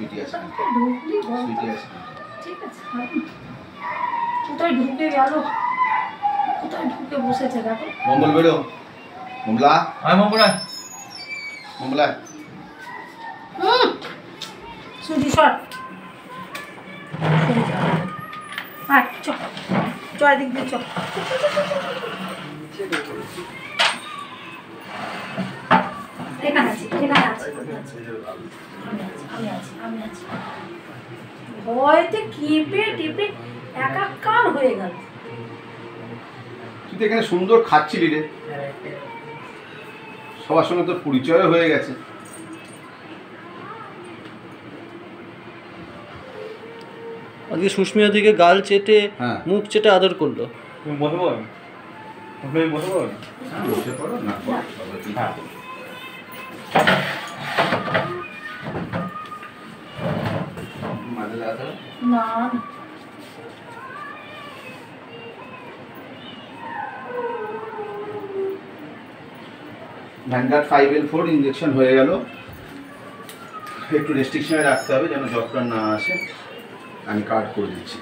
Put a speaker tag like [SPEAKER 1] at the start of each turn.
[SPEAKER 1] সুইটি আছে
[SPEAKER 2] ঢুকলি
[SPEAKER 1] সুইটি আছে
[SPEAKER 2] ঠিক আছে কোথায় ঢুকে গেল কোথায় ঢুকে বসেছে দেখো
[SPEAKER 1] মঙ্গল বেরো মঙ্গলা
[SPEAKER 3] আয় মঙ্গলা
[SPEAKER 1] মঙ্গলা
[SPEAKER 2] সুইটি শট আয় চল জয় দিক দিয়ে চল এখানে আছি আমি আছি ভয়তে কেঁপে টেপে একাকার হয়ে গেল
[SPEAKER 1] তুই তো এখানে সুন্দর খাচ্ছিলি রে সবার সঙ্গে তোর পরিচয় হয়ে গেছে
[SPEAKER 4] আজকে সুস্মিতা দিকে গাল চেটে মুখ চেটে আদর করলো
[SPEAKER 3] তুমি বসবো তুমি বসবো
[SPEAKER 1] বসে পড়ো না
[SPEAKER 3] হ্যাঁ
[SPEAKER 1] মাঝে লাগাতে
[SPEAKER 2] না
[SPEAKER 1] ভ্যানগার্ড 5L4 ইঞ্জেকশন হয়ে গেল একটু রেস্ট্রিকশনে রাখতে হবে যেন জ্বরটা না আসে আমি কার্ড করে দিচ্ছি